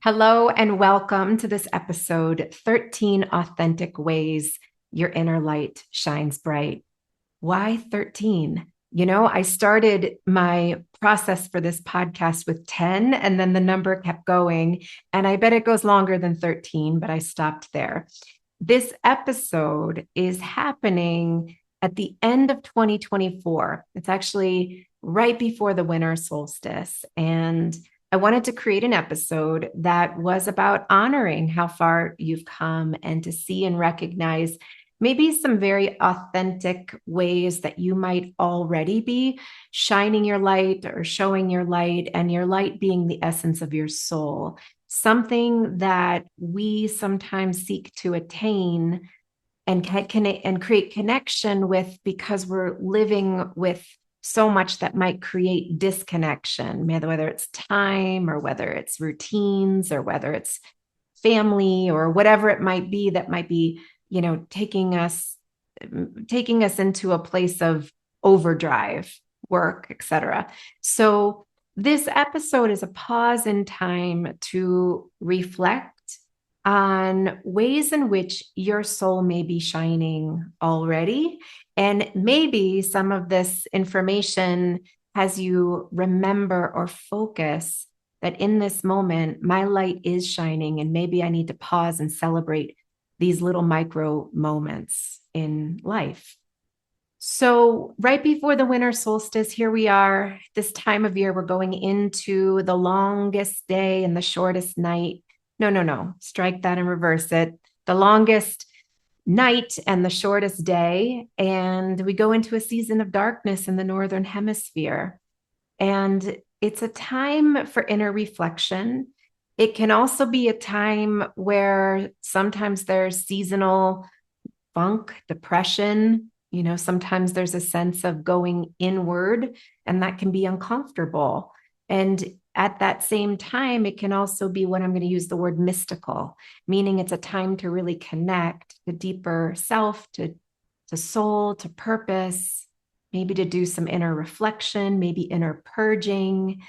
Hello and welcome to this episode 13 Authentic Ways Your Inner Light Shines Bright. Why 13? I started my process for this podcast with 10, and then the number kept going. And I bet it goes longer than 13, but I stopped there. This episode is happening at the end of 2024. It's actually right before the winter solstice. And I wanted to create an episode that was about honoring how far you've come and to see and recognize maybe some very authentic ways that you might already be shining your light or showing your light, and your light being the essence of your soul, something that we sometimes seek to attain and create connection with because we're living with so much that might create disconnection, whether it's time or whether it's routines or whether it's family or whatever it might be that might be, taking us into a place of overdrive, work, etc. So this episode is a pause in time to reflect on ways in which your soul may be shining already. And maybe some of this information has you remember or focus that in this moment, my light is shining, and maybe I need to pause and celebrate these little micro moments in life. So, right before the winter solstice, here we are. This time of year, we're going into the longest day and the shortest night. No, no, no. Strike that and reverse it. The longest night and the shortest day. And we go into a season of darkness in the Northern Hemisphere. And it's a time for inner reflection. It can also be a time where sometimes there's seasonal funk, depression. Sometimes there's a sense of going inward, and that can be uncomfortable. And at that same time, it can also be what I'm going to use the word mystical, meaning it's a time to really connect to deeper self, to soul, to purpose, maybe to do some inner reflection, maybe inner purging,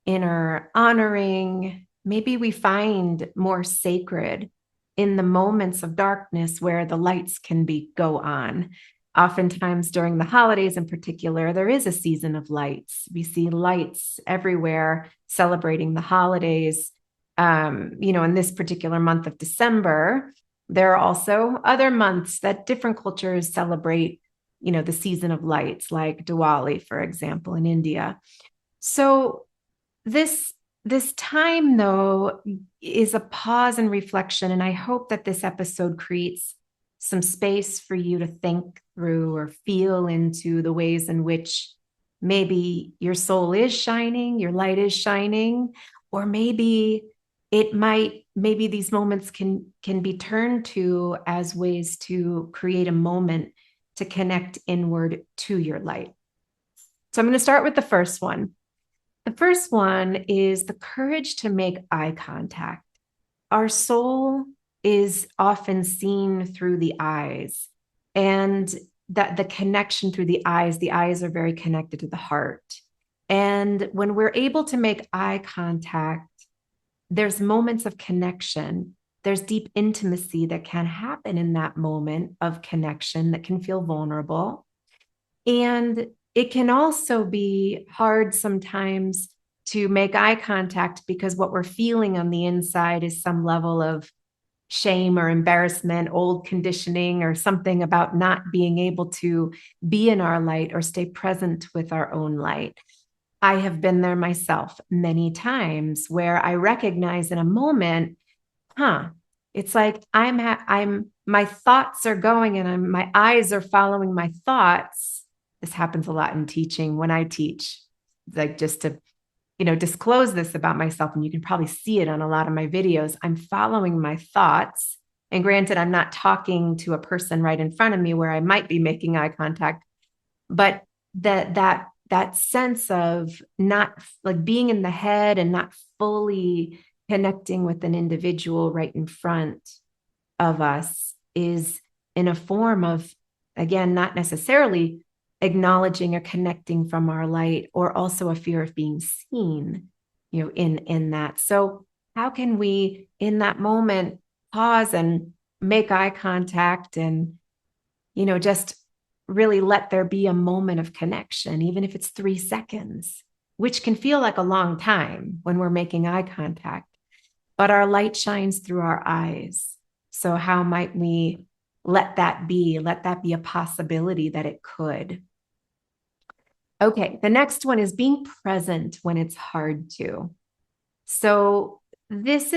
inner honoring. Maybe we find more sacred in the moments of darkness where the lights can go on. Oftentimes during the holidays in particular, there is a season of lights. We see lights everywhere celebrating the holidays. In this particular month of December, there are also other months that different cultures celebrate, the season of lights, like Diwali, for example, in India. So this time, though, is a pause and reflection. And I hope that this episode creates some space for you to think through or feel into the ways in which maybe your soul is shining, your light is shining, or maybe maybe these moments can be turned to as ways to create a moment to connect inward to your light. So I'm going to start with the first one. The first one is the courage to make eye contact. Our soul is often seen through the eyes, and that the connection through the eyes are very connected to the heart. And when we're able to make eye contact, there's moments of connection. There's deep intimacy that can happen in that moment of connection that can feel vulnerable. And it can also be hard sometimes to make eye contact because what we're feeling on the inside is some level of shame or embarrassment, old conditioning, or something about not being able to be in our light or stay present with our own light. I have been there myself many times where I recognize in a moment, it's like my thoughts are going and my eyes are following my thoughts. This happens a lot in teaching when I teach, like just to, disclose this about myself. And you can probably see it on a lot of my videos. I'm following my thoughts. And granted, I'm not talking to a person right in front of me where I might be making eye contact, but that sense of not like being in the head and not fully connecting with an individual right in front of us is in a form of, again, not necessarily acknowledging or connecting from our light, or also a fear of being seen, in that. So How can we, in that moment, pause and make eye contact and, just really let there be a moment of connection, even if it's 3 seconds, which can feel like a long time when we're making eye contact, but our light shines through our eyes. So, how might we let that be? Let that be a possibility that it could. Okay, the next one is being present when it's hard to. So this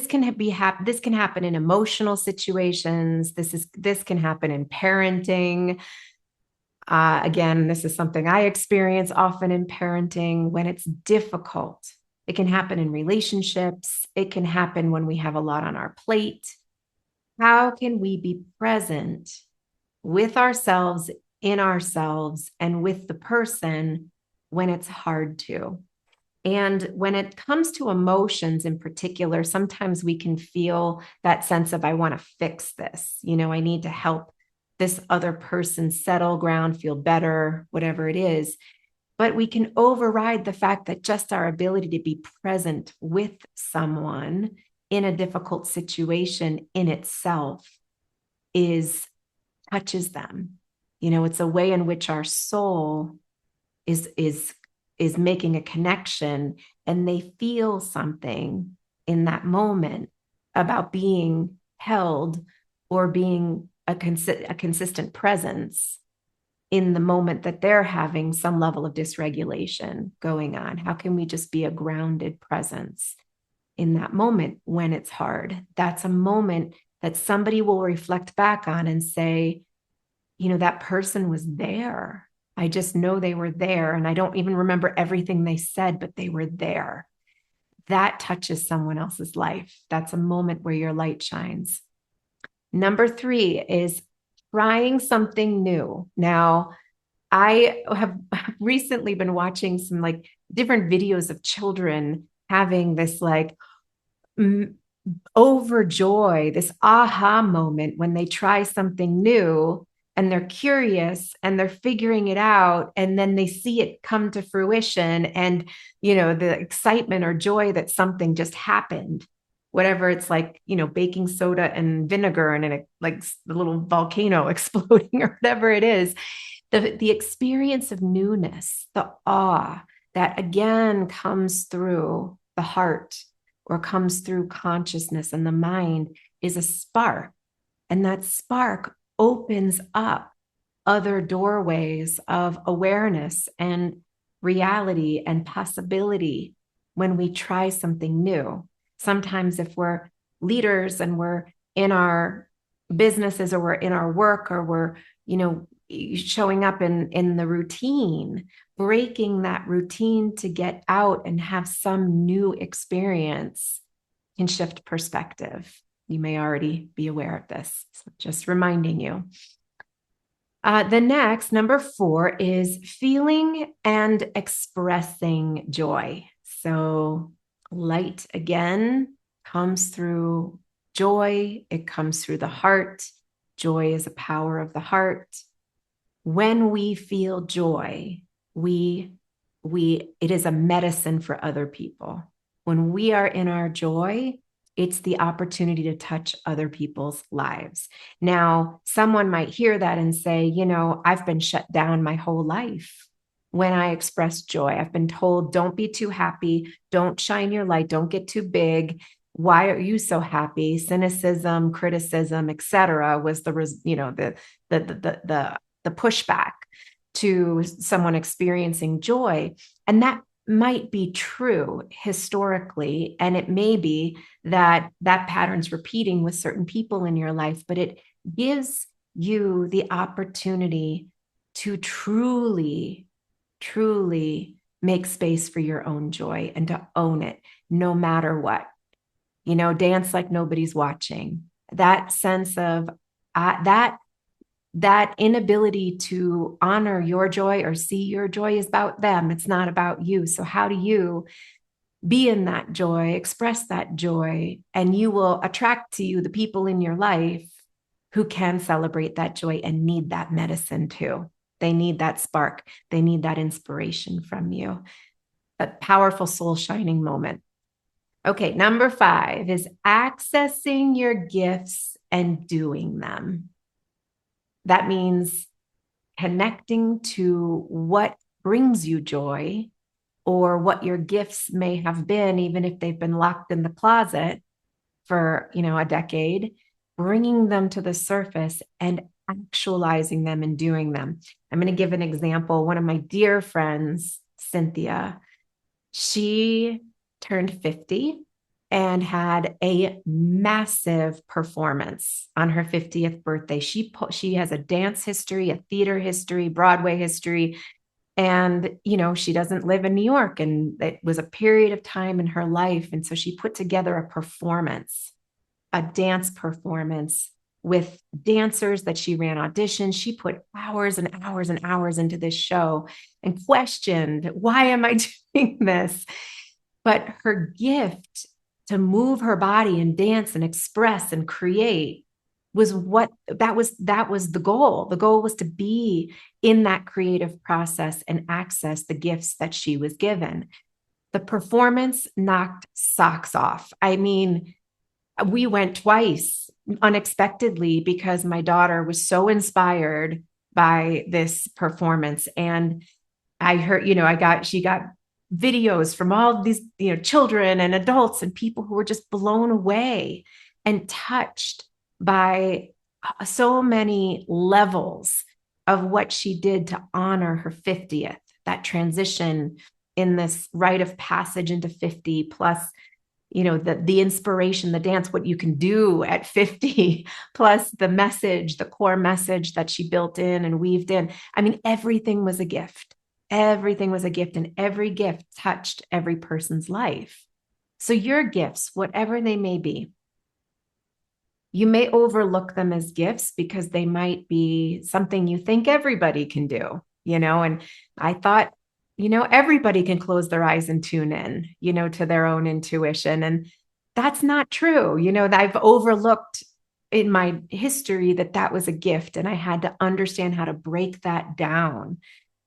can happen in emotional situations. This can happen in parenting. Again, this is something I experience often in parenting when it's difficult. It can happen in relationships. It can happen when we have a lot on our plate. How can we be present with ourselves, in ourselves, and with the person when it's hard to? And when it comes to emotions in particular, sometimes we can feel that sense of, I want to fix this. I need to help this other person settle ground, feel better, whatever it is. But we can override the fact that just our ability to be present with someone in a difficult situation in itself touches them. It's a way in which our soul is making a connection, and they feel something in that moment about being held or being a consistent presence in the moment that they're having some level of dysregulation going on. How can we just be a grounded presence in that moment when it's hard? That's a moment that somebody will reflect back on and say, that person was there. I just know they were there. And I don't even remember everything they said, but they were there. That touches someone else's life. That's a moment where your light shines. Number 3 is trying something new. Now, I have recently been watching some different videos of children having this overjoy, this aha moment when they try something new and they're curious and they're figuring it out, and then they see it come to fruition, and the excitement or joy that something just happened, whatever it's baking soda and vinegar and the little volcano exploding or whatever it is, the experience of newness, the awe that again comes through the heart or comes through consciousness and the mind is a spark. And that spark opens up other doorways of awareness and reality and possibility when we try something new. Sometimes if we're leaders and we're in our businesses or we're in our work or we're, showing up in the routine, breaking that routine to get out and have some new experience can shift perspective. You may already be aware of this, so just reminding you. The next, number 4, is feeling and expressing joy. So light again comes through joy. It comes through the heart. Joy is a power of the heart. When we feel joy, it is a medicine for other people. When we are in our joy, it's the opportunity to touch other people's lives. Now, someone might hear that and say, I've been shut down my whole life. When I express joy, I've been told, don't be too happy, don't shine your light, don't get too big. Why are you so happy? Cynicism, criticism, etc., was the pushback to someone experiencing joy. And that might be true historically, and it may be that pattern's repeating with certain people in your life, but it gives you the opportunity to truly make space for your own joy and to own it no matter what. Dance like nobody's watching. That sense of that inability to honor your joy or see your joy is about them. It's not about you. So how do you be in that joy, express that joy, and you will attract to you the people in your life who can celebrate that joy and need that medicine too. They need that spark. They need that inspiration from you. A powerful soul shining moment. Okay, number 5 is accessing your gifts and doing them. That means connecting to what brings you joy or what your gifts may have been, even if they've been locked in the closet for, a decade, bringing them to the surface and actualizing them and doing them. I'm going to give an example. One of my dear friends, Cynthia, she turned 50 and had a massive performance on her 50th birthday. She has a dance history, a theater history, Broadway history, and she doesn't live in New York, and it was a period of time in her life, and so she put together a dance performance with dancers that she ran auditions. She put hours and hours and hours into this show and questioned, why am I doing this? But her gift to move her body and dance and express and create was that was the goal. The goal was to be in that creative process and access the gifts that she was given. The performance knocked socks off. I mean, we went twice unexpectedly because my daughter was so inspired by this performance. And I heard, she got videos from all these, children and adults and people who were just blown away and touched by so many levels of what she did to honor her 50th, that transition in this rite of passage into 50, plus the inspiration, the dance, what you can do at 50, plus the message, the core message that she built in and weaved in. I mean, everything was a gift. Everything was a gift, and every gift touched every person's life. So your gifts, whatever they may be, you may overlook them as gifts because they might be something you think everybody can do, and I thought, everybody can close their eyes and tune in, to their own intuition. And that's not true. I've overlooked in my history that was a gift. And I had to understand how to break that down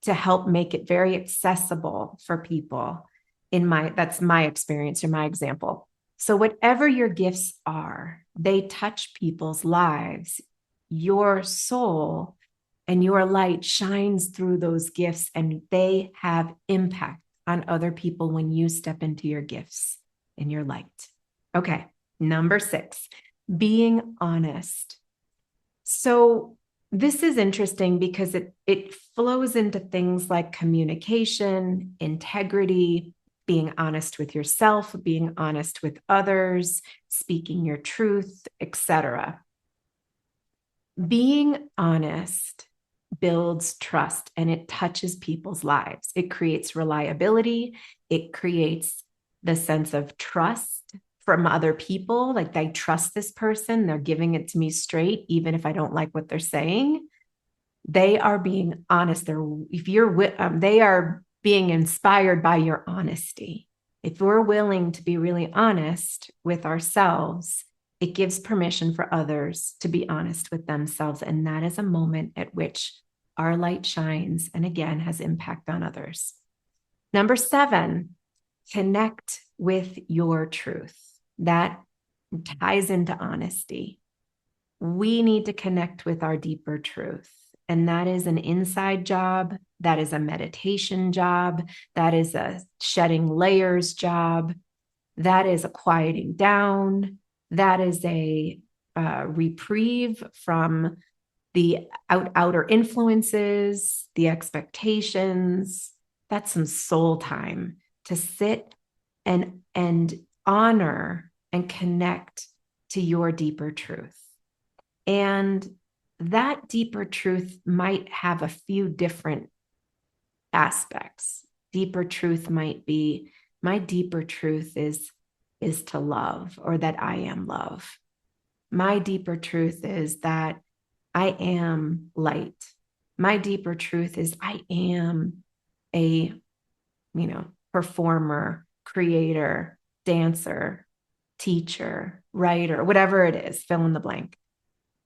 to help make it very accessible for people that's my experience or my example. So whatever your gifts are, they touch people's lives. Your soul and your light shines through those gifts, and they have impact on other people when you step into your gifts and your light. Okay, number 6, being honest. So this is interesting because it flows into things like communication, integrity, being honest with yourself, being honest with others, speaking your truth, etc. Being honest builds trust and it touches people's lives. It creates reliability. It creates the sense of trust from other people. Like, I trust this person. They're giving it to me straight, even if I don't like what they're saying. They are being honest. They are being inspired by your honesty. If we're willing to be really honest with ourselves, it gives permission for others to be honest with themselves. And that is a moment at which our light shines and again has impact on others. Number 7, connect with your truth. That ties into honesty. We need to connect with our deeper truth. And that is an inside job. That is a meditation job. That is a shedding layers job. That is a quieting down. That is a reprieve from the outer influences, the expectations. That's some soul time to sit and honor and connect to your deeper truth. And that deeper truth might have a few different aspects. Deeper truth might be, my deeper truth is to love, or that I am love. My deeper truth is that I am light. My deeper truth is I am a, performer, creator, dancer, teacher, writer, whatever it is, fill in the blank.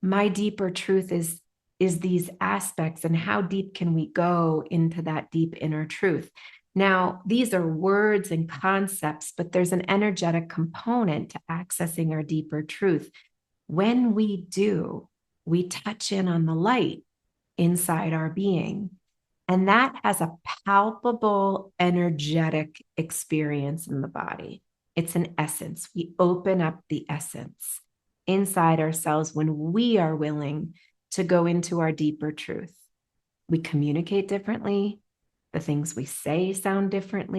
My deeper truth is is these aspects and how deep can we go into that deep inner truth. Now, these are words and concepts, but there's an energetic component to accessing our deeper truth. When we do, we touch in on the light inside our being. And that has a palpable energetic experience in the body. It's an essence. We open up the essence inside ourselves when we are willing to go into our deeper truth. We communicate differently. The things we say sound different.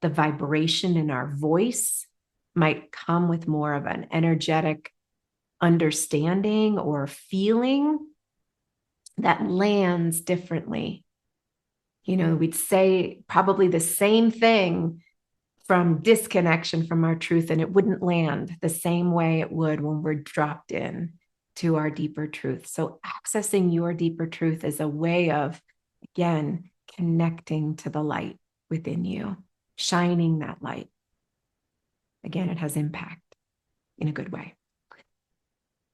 The vibration in our voice might come with more of an energetic understanding or feeling that lands differently. We'd say probably the same thing from disconnection from our truth, and it wouldn't land the same way it would when we're dropped in to our deeper truth. So accessing your deeper truth is a way of, again, connecting to the light within you, shining that light. Again, it has impact in a good way.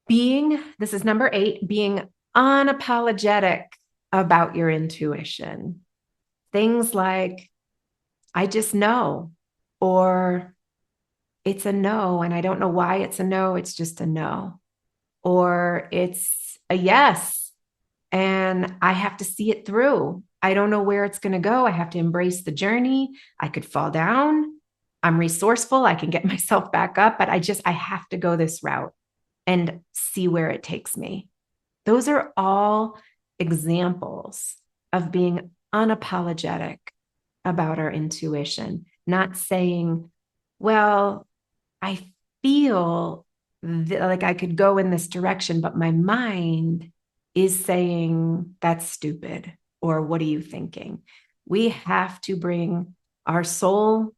This is number 8, being unapologetic about your intuition. Things like, I just know, or it's a no, and I don't know why it's a no, it's just a no. Or it's a yes, and I have to see it through. I don't know where it's going to go. I have to embrace the journey. I could fall down. I'm resourceful. I can get myself back up, but I have to go this route and see where it takes me. Those are all examples of being unapologetic about our intuition, not saying, well, I feel like I could go in this direction, but my mind is saying that's stupid, or what are you thinking? We have to bring our soul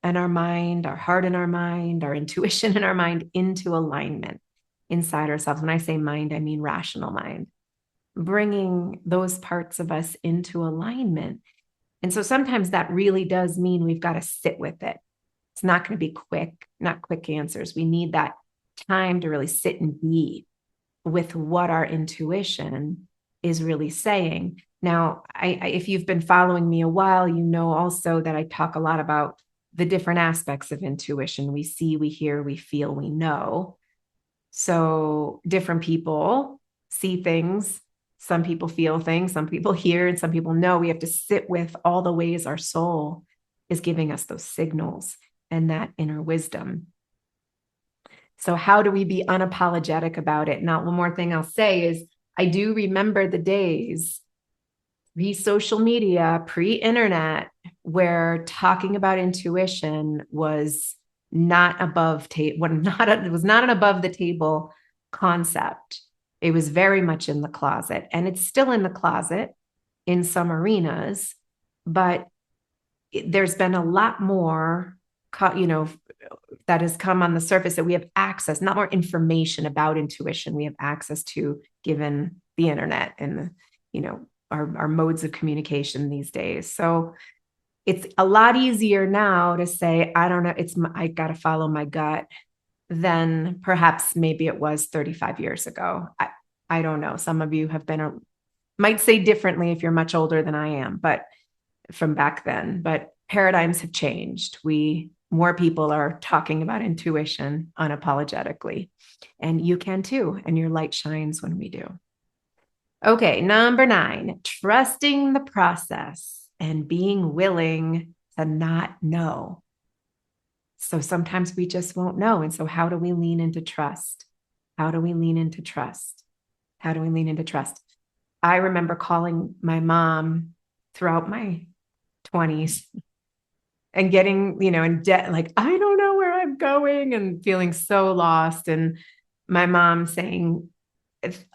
and our mind, our heart and our mind, our intuition and our mind into alignment inside ourselves. When I say mind, I mean rational mind, bringing those parts of us into alignment. And so sometimes that really does mean we've got to sit with it. It's not going to be not quick answers. We need that time to really sit and be with what our intuition is really saying. Now, if you've been following me a while, you know also that I talk a lot about the different aspects of intuition. We see, we hear, we feel, we know. So different people see things. Some people feel things, some people hear, and some people know. We have to sit with all the ways our soul is giving us those signals and that inner wisdom. So how do we be unapologetic about it? Now, one more thing I'll say is I do remember the days pre-social media, pre-internet, where talking about intuition was not above it was not an above the table concept. It was very much in the closet, and it's still in the closet in some arenas, but there's been a lot more, that has come on the surface that we have access, not more information about intuition we have access to, given the internet and our modes of communication these days. So it's a lot easier now to say, I don't know, I got to follow my gut, than perhaps maybe it was 35 years ago. I don't know. Some of you might say differently if you're much older than I am, but from back then, but paradigms have changed. More people are talking about intuition unapologetically, and you can too. And your light shines when we do. Okay, number 9, trusting the process and being willing to not know. So sometimes we just won't know. And so how do we lean into trust? How do we lean into trust? How do we lean into trust? I remember calling my mom throughout my 20s and getting, in debt, like, I don't know where I'm going, and feeling so lost. And my mom saying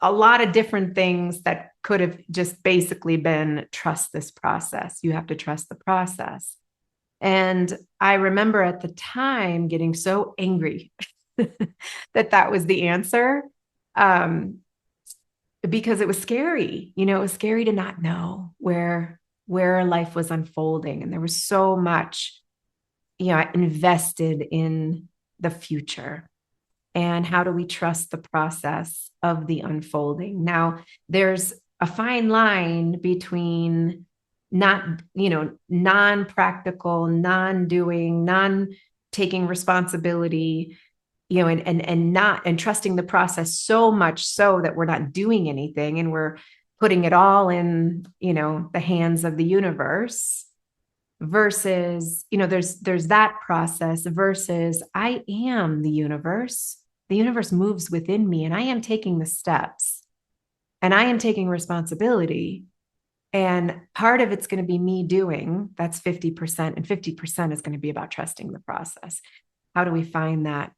a lot of different things that could have just basically been, trust this process. You have to trust the process. And I remember at the time getting so angry that was the answer, because it was scary. It was scary to not know where life was unfolding. And there was so much, invested in the future. And how do we trust the process of the unfolding? Now, there's a fine line between not, non-practical, non-doing, non-taking responsibility, and not, and trusting the process so much so that we're not doing anything and we're putting it all in, the hands of the universe, versus, there's that process versus I am the universe. The universe moves within me and I am taking the steps and I am taking responsibility. And part of it's going to be me doing, that's 50%, and 50% is going to be about trusting the process. How do we find that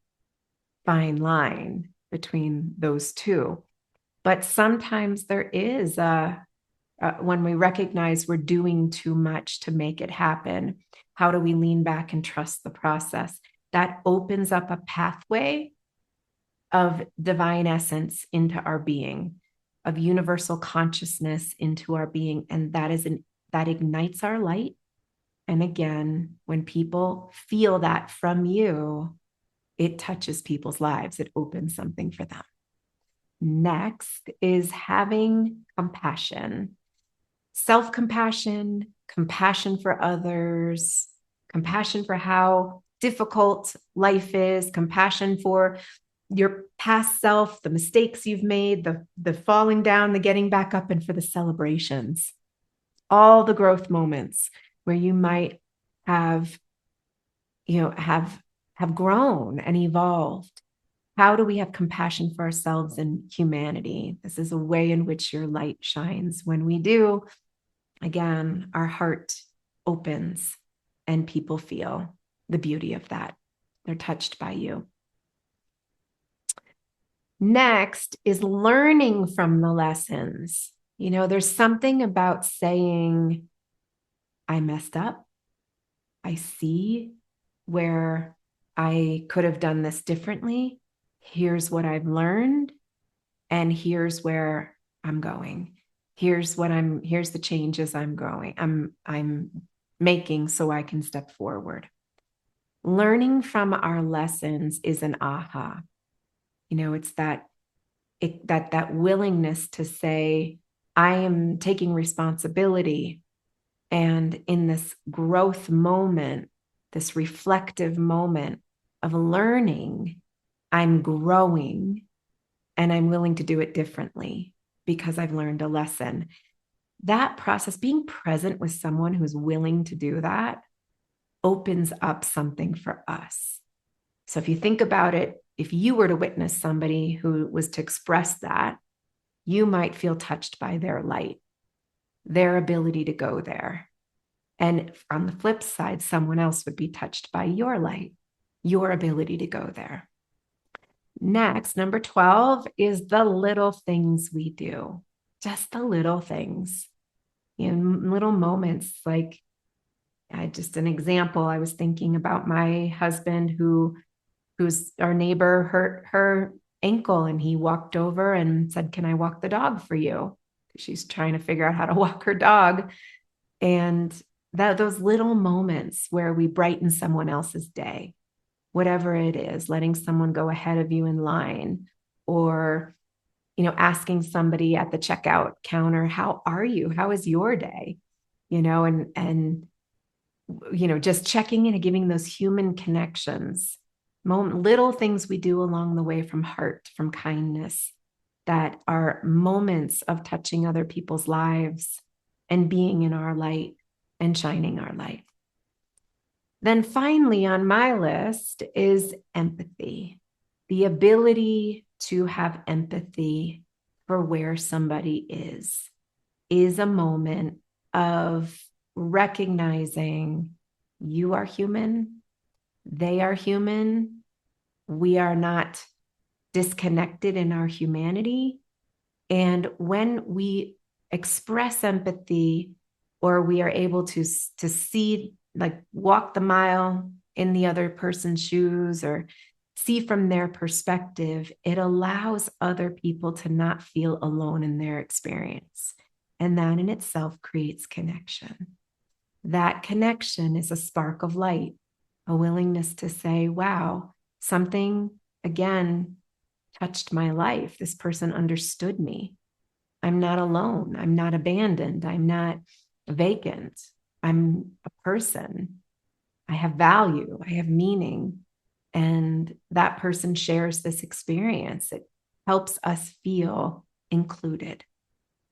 fine line between those two? But sometimes there is when we recognize we're doing too much to make it happen, how do we lean back and trust the process? That opens up a pathway of divine essence into our being, of universal consciousness into our being. And that ignites our light. And again, when people feel that from you, it touches people's lives. It opens something for them. Next is having compassion. Self-compassion, compassion for others, compassion for how difficult life is, compassion for your past self, the mistakes you've made, the falling down, the getting back up, and for the celebrations, all the growth moments where you might have, have grown and evolved. How do we have compassion for ourselves and humanity? This is a way in which your light shines. When we do, again, our heart opens and people feel the beauty of that. They're touched by you. Next is learning from the lessons. There's something about saying, I messed up. I see where I could have done this differently. Here's what I've learned. And here's where I'm going. Here's the changes I'm making so I can step forward. Learning from our lessons is an aha. It's that willingness to say, I am taking responsibility. And in this growth moment, this reflective moment of learning, I'm growing and I'm willing to do it differently because I've learned a lesson. That process, being present with someone who's willing to do that, opens up something for us. So if you think about it, if you were to witness somebody who was to express that, you might feel touched by their light, their ability to go there. And on the flip side, someone else would be touched by your light, your ability to go there. Next, number 12 is the little things we do, just the little things in little moments. Like, just an example, I was thinking about my husband who's our neighbor, hurt her ankle, and he walked over and said, can I walk the dog for you? She's trying to figure out how to walk her dog. And those little moments where we brighten someone else's day, whatever it is, letting someone go ahead of you in line, or, asking somebody at the checkout counter, how are you? How is your day? And just checking in and giving those human connections, little things we do along the way from heart, from kindness, that are moments of touching other people's lives and being in our light and shining our light. Then finally on my list is empathy, the ability to have empathy for where somebody is a moment of recognizing you are human, they are human, we are not disconnected in our humanity. And when we express empathy, or we are able to see, like walk the mile in the other person's shoes, or see from their perspective, it allows other people to not feel alone in their experience. And that in itself creates connection. That connection is a spark of light, a willingness to say, wow, something again, touched my life. This person understood me. I'm not alone. I'm not abandoned. I'm not vacant. I'm a person. I have value. I have meaning. And that person shares this experience. It helps us feel included.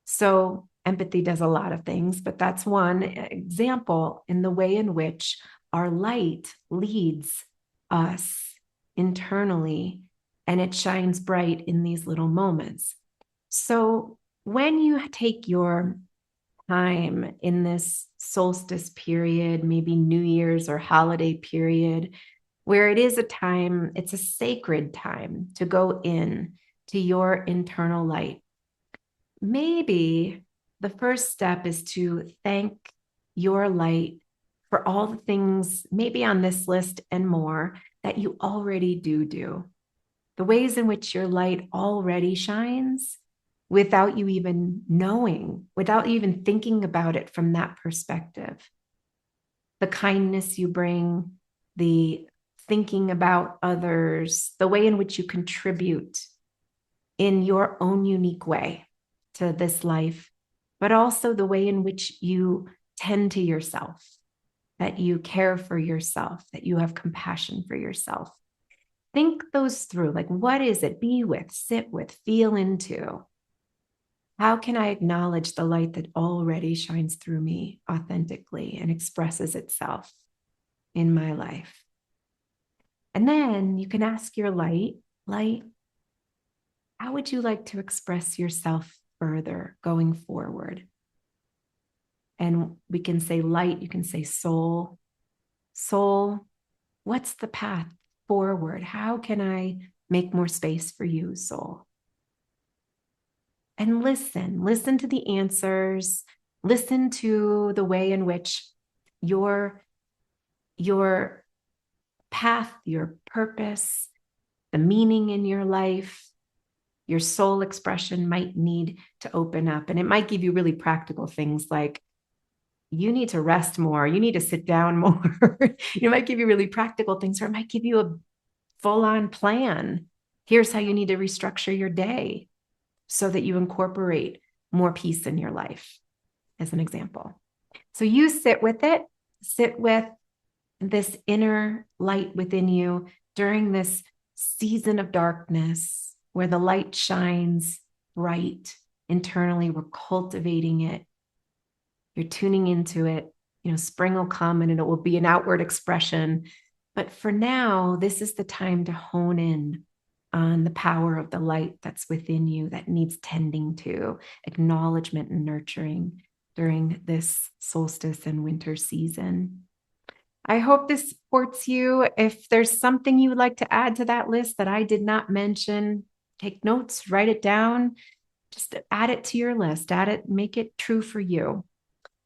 So, empathy does a lot of things, but that's one example in the way in which our light leads us internally, and it shines bright in these little moments. So, when you take your time in this solstice period, maybe New Year's or holiday period, where it is a time, it's a sacred time to go in to your internal light. Maybe the first step is to thank your light for all the things, maybe on this list and more, that you already do. The ways in which your light already shines without you even knowing, without you even thinking about it from that perspective. The kindness you bring, the thinking about others, the way in which you contribute in your own unique way to this life, but also the way in which you tend to yourself, that you care for yourself, that you have compassion for yourself. Think those through. Like, what is it? Be with, sit with, feel into. How can I acknowledge the light that already shines through me authentically and expresses itself in my life? And then you can ask your light, how would you like to express yourself further going forward? And we can say light, you can say soul. Soul, what's the path forward? How can I make more space for you, soul? And listen to the answers, listen to the way in which your path, your purpose, the meaning in your life, your soul expression might need to open up. And it might give you really practical things like you need to rest more, you need to sit down more. It might give you really practical things, or it might give you a full-on plan. Here's how you need to restructure your day so that you incorporate more peace in your life, as an example. So you sit with it, sit with this inner light within you during this season of darkness where the light shines bright internally. We're cultivating it. You're tuning into it. Spring will come and it will be an outward expression. But for now, this is the time to hone in on the power of the light that's within you that needs tending to, acknowledgement and nurturing during this solstice and winter season. I hope this supports you. If there's something you would like to add to that list that I did not mention, take notes, write it down, just add it to your list, add it, make it true for you.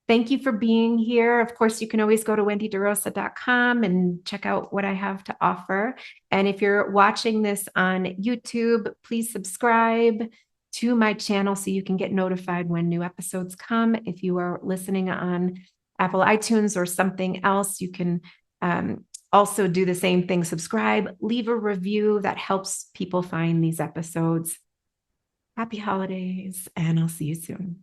Thank you for being here. Of course, you can always go to wendyderosa.com and check out what I have to offer. And if you're watching this on YouTube, please subscribe to my channel so you can get notified when new episodes come. If you are listening on Apple iTunes or something else, you can also do the same thing. Subscribe, leave a review that helps people find these episodes. Happy holidays, and I'll see you soon.